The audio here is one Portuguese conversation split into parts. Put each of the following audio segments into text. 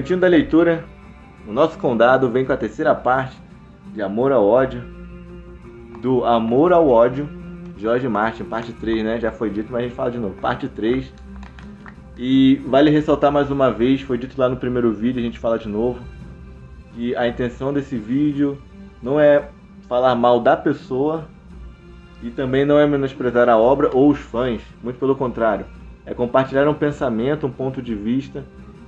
Cantinho da Leitura, o nosso condado vem com a terceira parte de Amor ao Ódio, do Amor ao Ódio, George Martin, parte 3, né? Já foi dito, mas a gente fala de novo, parte 3. E vale ressaltar mais uma vez, foi dito lá no primeiro vídeo, a gente fala de novo, que a intenção desse vídeo não é falar mal da pessoa e também não é menosprezar a obra ou os fãs, muito pelo contrário. É compartilhar um pensamento, um ponto de vista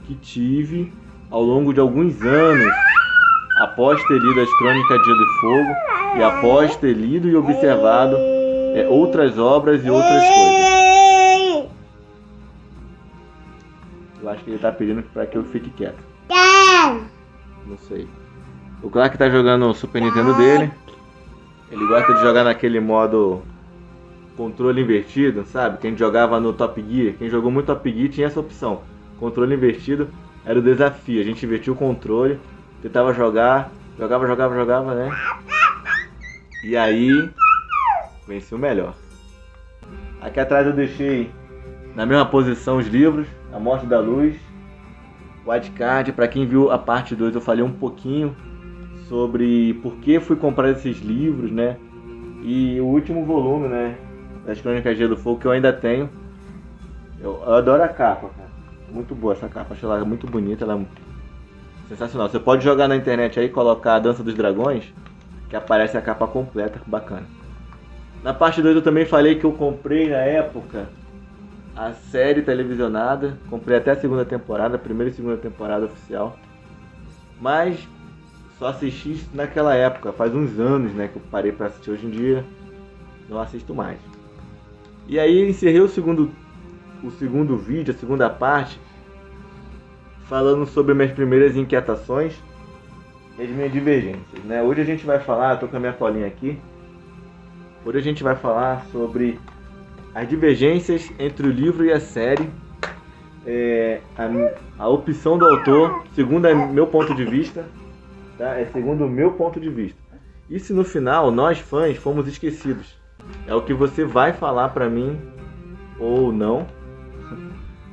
que tive ao longo de alguns anos, após ter lido as Crônicas de Gelo e Fogo e após ter lido e observado outras obras e outras coisas. Eu acho que ele tá pedindo para que eu fique quieto. Não sei. O Clark tá jogando o Super Nintendo dele. Ele gosta de jogar naquele modo controle invertido, sabe? Quem jogava no Top Gear, quem jogou muito Top Gear tinha essa opção. Controle invertido era o desafio. A gente invertia o controle, tentava jogar, jogava, né? E aí, venceu o melhor. Aqui atrás eu deixei na mesma posição os livros, A Morte da Luz, White Card. Para quem viu a parte 2 eu falei um pouquinho sobre por que fui comprar esses livros, né? E o último volume, né, das Crônicas de Gelo e Fogo, que eu ainda tenho. Eu adoro a capa, cara. Muito boa essa capa, acho ela muito bonita, ela é sensacional. Você pode jogar na internet aí, colocar a Dança dos Dragões, que aparece a capa completa, bacana. Na parte 2 eu também falei que eu comprei na época a série televisionada, comprei até a segunda temporada, a primeira e segunda temporada oficial, mas só assisti naquela época, faz uns anos, né, que eu parei para assistir. Hoje em dia não assisto mais. E aí encerrei o segundo vídeo, a segunda parte, falando sobre minhas primeiras inquietações e as minhas divergências, né? Hoje a gente vai falar, tô com a minha colinha aqui, hoje a gente vai falar sobre as divergências entre o livro e a série, a opção do autor, segundo meu ponto de vista, tá? É segundo o meu ponto de vista. E se no final nós fãs fomos esquecidos? É o que você vai falar pra mim ou não,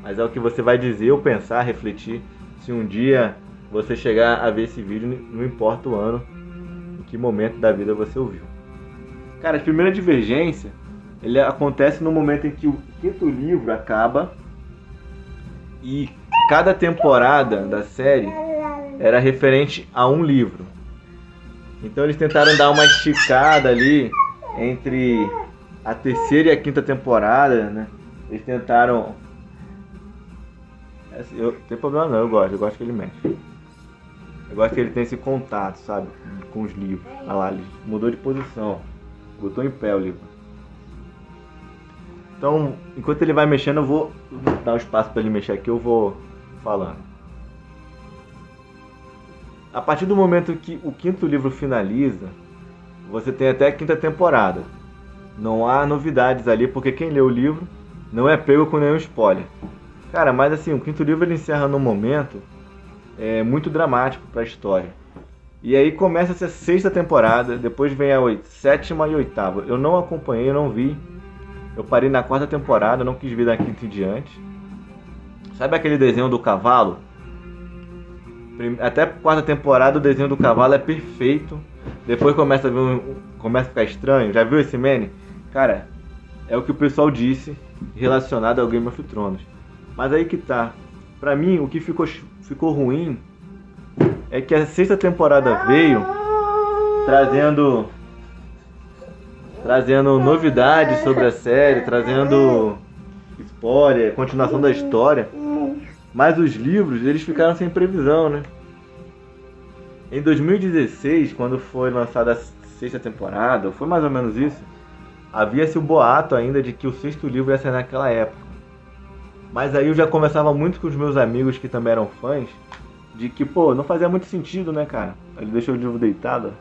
mas é o que você vai dizer ou pensar, refletir, se um dia você chegar a ver esse vídeo, não importa o ano, em que momento da vida você ouviu. Cara, a primeira divergência, ele acontece no momento em que o quinto livro acaba e cada temporada da série era referente a um livro. Então eles tentaram dar uma esticada ali entre a terceira e a quinta temporada, né? Eles tentaram... Não tem problema não, eu gosto que ele mexe. Eu gosto que ele tem esse contato, sabe, com os livros. Olha lá, ele mudou de posição, botou em pé o livro. Então, enquanto ele vai mexendo, eu vou dar um espaço para ele mexer aqui, eu vou falando. A partir do momento que o quinto livro finaliza, você tem até a quinta temporada. Não há novidades ali, porque quem lê o livro não é pego com nenhum spoiler. Cara, mas assim, o quinto livro ele encerra num momento muito dramático para a história. E aí começa a sexta temporada, depois vem a sétima e oitava. Eu não acompanhei, eu não vi. Eu parei na quarta temporada, não quis ver da quinta em diante. Sabe aquele desenho do cavalo? Até a quarta temporada o desenho do cavalo é perfeito. Depois começa a ficar estranho. Já viu esse meme? Cara, é o que o pessoal disse relacionado ao Game of Thrones. Mas aí que tá. Pra mim, o que ficou ruim é que a sexta temporada veio trazendo novidades sobre a série, trazendo spoiler, continuação da história. Mas os livros, eles ficaram sem previsão, né? Em 2016, quando foi lançada a sexta temporada, foi mais ou menos isso, havia-se o boato ainda de que o sexto livro ia sair naquela época. Mas aí eu já conversava muito com os meus amigos que também eram fãs, de que, pô, não fazia muito sentido, né, cara? Ele deixou o livro deitado.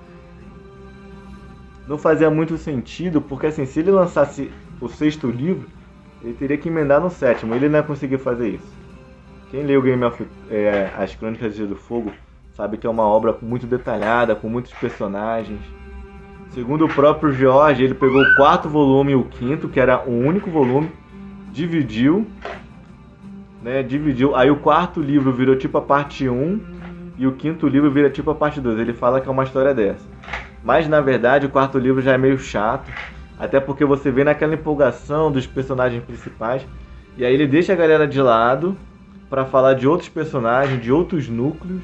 Não fazia muito sentido, porque assim, se ele lançasse o sexto livro, ele teria que emendar no sétimo, ele não ia conseguir fazer isso. Quem leu as Crônicas de Gelo e Fogo sabe que é uma obra muito detalhada, com muitos personagens. Segundo o próprio George, ele pegou o quarto volume e o quinto, que era um único volume, dividiu né, dividiu. Aí o quarto livro virou tipo a parte 1 e o quinto livro vira tipo a parte 2. Ele fala que é uma história dessa. Mas na verdade o quarto livro já é meio chato, até porque você vê naquela empolgação dos personagens principais, e aí ele deixa a galera de lado para falar de outros personagens, de outros núcleos,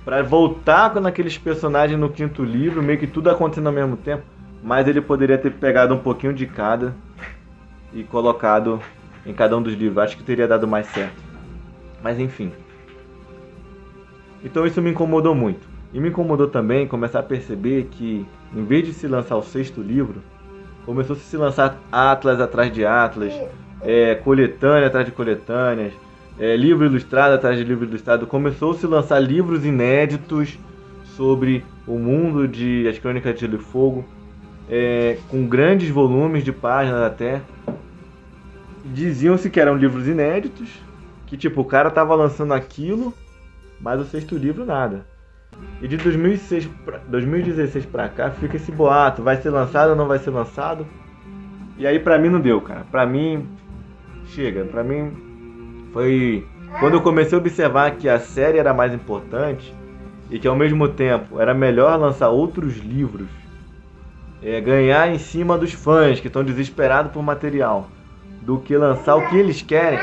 para voltar naqueles personagens no quinto livro, meio que tudo acontecendo ao mesmo tempo, mas ele poderia ter pegado um pouquinho de cada e colocado em cada um dos livros. Acho que teria dado mais certo. Mas enfim. Então isso me incomodou muito. E me incomodou também começar a perceber que, em vez de se lançar o sexto livro, começou a se lançar Atlas atrás de Atlas, coletânea atrás de coletâneas, livro ilustrado atrás de livro ilustrado. Começou a se lançar livros inéditos sobre o mundo de As Crônicas de Gelo e Fogo, com grandes volumes de páginas até. Diziam-se que eram livros inéditos, que tipo, o cara tava lançando aquilo, mas o sexto livro nada. E de 2016 pra cá fica esse boato, vai ser lançado ou não vai ser lançado? E aí pra mim não deu, cara. Pra mim, chega. Pra mim foi quando eu comecei a observar que a série era mais importante e que ao mesmo tempo era melhor lançar outros livros, ganhar em cima dos fãs que estão desesperados por material, do que lançar o que eles querem.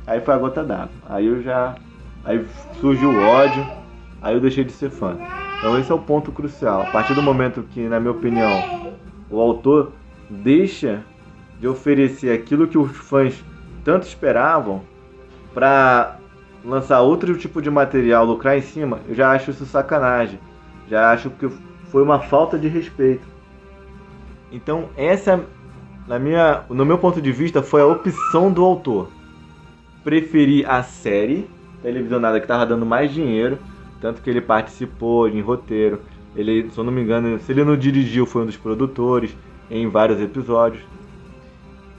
Aí foi a gota d'água. Aí surgiu o ódio. Aí eu deixei de ser fã. Então esse é o ponto crucial. A partir do momento que, na minha opinião, o autor deixa de oferecer aquilo que os fãs tanto esperavam para lançar outro tipo de material, lucrar em cima, eu já acho isso sacanagem. Já acho que foi uma falta de respeito. Então essa, no meu ponto de vista, foi a opção do autor. Preferir a série televisionada que estava dando mais dinheiro, tanto que ele participou em roteiro. Ele, se eu não me engano, se ele não dirigiu, foi um dos produtores em vários episódios.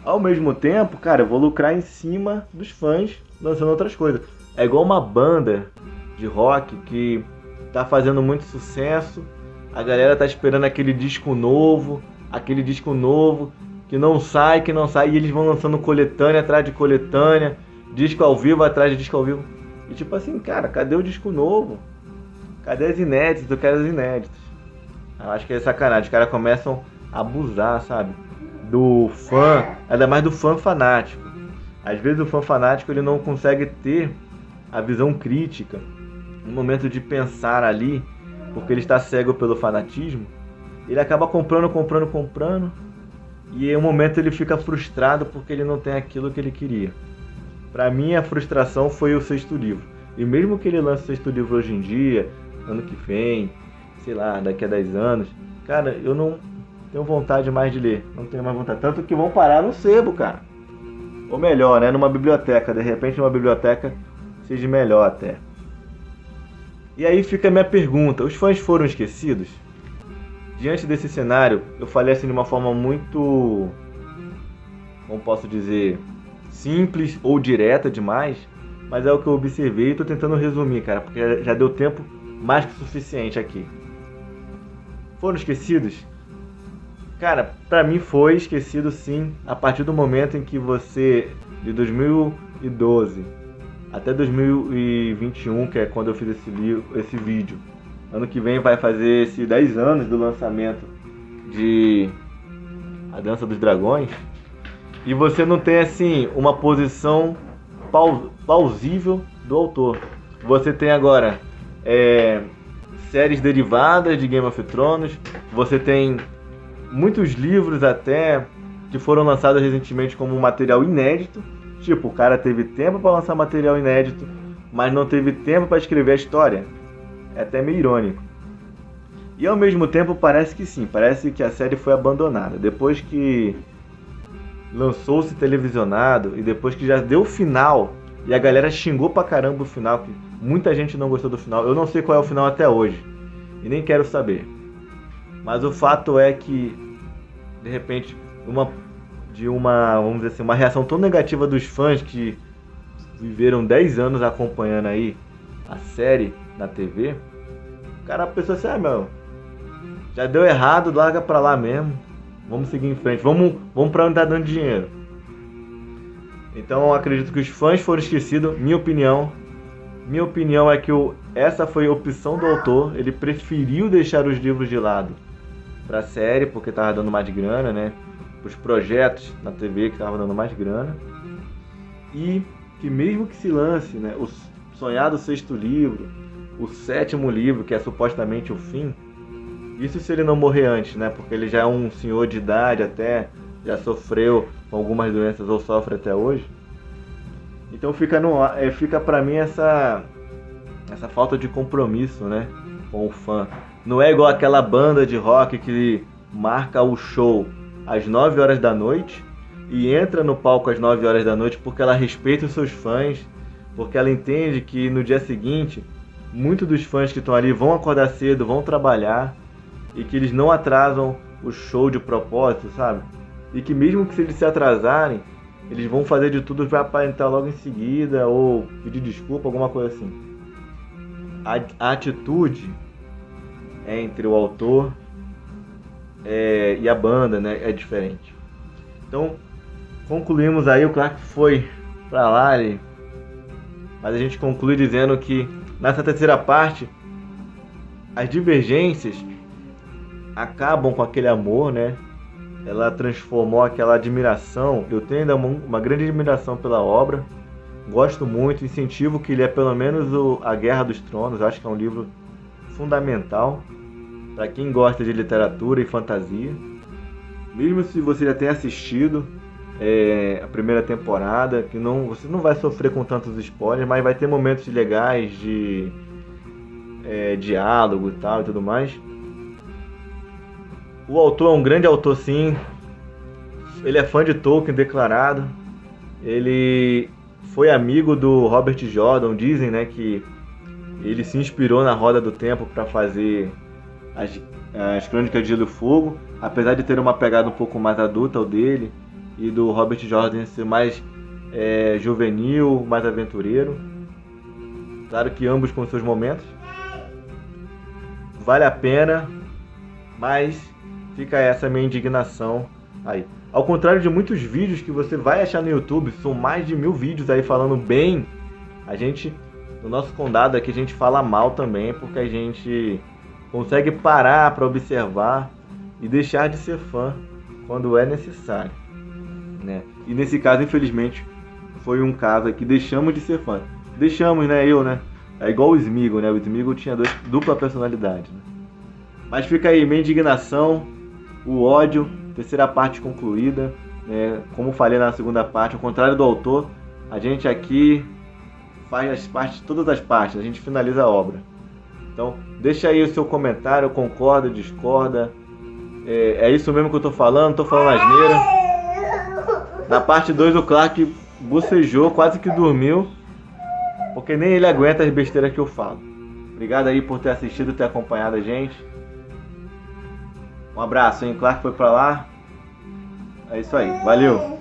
Ao mesmo tempo, cara, eu vou lucrar em cima dos fãs lançando outras coisas. É igual uma banda de rock que tá fazendo muito sucesso, a galera tá esperando aquele disco novo que não sai, e eles vão lançando coletânea atrás de coletânea, disco ao vivo atrás de disco ao vivo. E tipo assim, cara, cadê o disco novo? Cadê as inéditas? Eu quero as inéditas. Eu acho que é sacanagem. Os caras começam a abusar, sabe? Do fã, ainda mais do fã fanático. Às vezes o fã fanático ele não consegue ter a visão crítica, no momento de pensar ali, porque ele está cego pelo fanatismo. Ele acaba comprando. E em um momento ele fica frustrado porque ele não tem aquilo que ele queria. Pra mim a frustração foi o sexto livro. E mesmo que ele lance o sexto livro hoje em dia, ano que vem, sei lá, daqui a 10 anos, cara, eu não tenho vontade mais de ler. Não tenho mais vontade. Tanto que vão parar no sebo, cara. Ou melhor, né? Numa biblioteca. De repente numa biblioteca seja melhor até. E aí fica a minha pergunta. Os fãs foram esquecidos? Diante desse cenário, eu falei assim de uma forma muito, como posso dizer, simples ou direta demais, mas é o que eu observei e estou tentando resumir, cara, porque já deu tempo mais que suficiente aqui. Foram esquecidos? Cara, pra mim foi esquecido sim, a partir do momento em que você, de 2012 até 2021, que é quando eu fiz esse vídeo, ano que vem vai fazer esses 10 anos do lançamento de A Dança dos Dragões, e você não tem assim uma posição plausível do autor. Você tem agora séries derivadas de Game of Thrones, você tem muitos livros até que foram lançados recentemente como material inédito. Tipo, o cara teve tempo para lançar material inédito, mas não teve tempo para escrever a história. É até meio irônico. E ao mesmo tempo parece que sim, parece que a série foi abandonada. Depois que lançou-se televisionado e depois que já deu o final, e a galera xingou pra caramba o final, que muita gente não gostou do final. Eu não sei qual é o final até hoje, e nem quero saber. Mas o fato é que, de repente, vamos dizer assim, uma reação tão negativa dos fãs que viveram 10 anos acompanhando aí a série na TV, cara, a pessoa assim, meu, já deu errado, larga pra lá mesmo, vamos seguir em frente, vamos pra onde tá dando dinheiro. Então eu acredito que os fãs foram esquecidos. Minha opinião é que essa foi a opção do autor. Ele preferiu deixar os livros de lado para a série, porque estava dando mais grana, né? Os projetos na TV que estavam dando mais grana. E que mesmo que se lance, né, o sonhado 6º livro, o 7º livro, que é supostamente o fim, isso se ele não morrer antes, né? Porque ele já é um senhor de idade até, já sofreu com algumas doenças ou sofre até hoje. Então fica pra mim essa falta de compromisso, né, com o fã. Não é igual aquela banda de rock que marca o show às 9 horas da noite e entra no palco às 9 horas da noite porque ela respeita os seus fãs, porque ela entende que no dia seguinte muitos dos fãs que estão ali vão acordar cedo, vão trabalhar e que eles não atrasam o show de propósito, sabe? E que mesmo que se eles se atrasarem, eles vão fazer de tudo para aparentar logo em seguida ou pedir desculpa, alguma coisa assim. A atitude entre o autor e a banda, né, é diferente. Então, concluímos aí, o Clark foi pra lá, mas a gente conclui dizendo que nessa terceira parte as divergências acabam com aquele amor, né? Ela transformou aquela admiração. Eu tenho ainda uma grande admiração pela obra. Gosto muito, incentivo que ele pelo menos A Guerra dos Tronos. Acho que é um livro fundamental para quem gosta de literatura e fantasia. Mesmo se você já tenha assistido a primeira temporada, que você não vai sofrer com tantos spoilers, mas vai ter momentos legais de diálogo e tal e tudo mais. O autor é um grande autor, sim. Ele é fã de Tolkien declarado. Ele foi amigo do Robert Jordan. Dizem, né, que ele se inspirou na Roda do Tempo para fazer as Crônicas de Gelo e Fogo, apesar de ter uma pegada um pouco mais adulta, o dele, e do Robert Jordan ser mais juvenil, mais aventureiro. Claro que ambos com seus momentos. Vale a pena, mas fica essa minha indignação aí. Ao contrário de muitos vídeos que você vai achar no YouTube, são mais de 1000 vídeos aí falando bem, no nosso condado aqui a gente fala mal também, porque a gente consegue parar para observar e deixar de ser fã quando é necessário, né? E nesse caso, infelizmente, foi um caso que deixamos de ser fã. Deixamos, né? É igual o Sméagol, né? O Sméagol tinha dupla personalidade, né? Mas fica aí minha indignação, o ódio, terceira parte concluída, né? Como falei na segunda parte, ao contrário do autor, a gente aqui faz todas as partes, a gente finaliza a obra. Então, deixa aí o seu comentário, concorda, discorda, é isso mesmo que eu tô falando asneira. Na parte 2 o Clark bocejou, quase que dormiu, porque nem ele aguenta as besteiras que eu falo. Obrigado aí por ter assistido, ter acompanhado a gente. Um abraço, hein? Clark foi pra lá. É isso aí, valeu!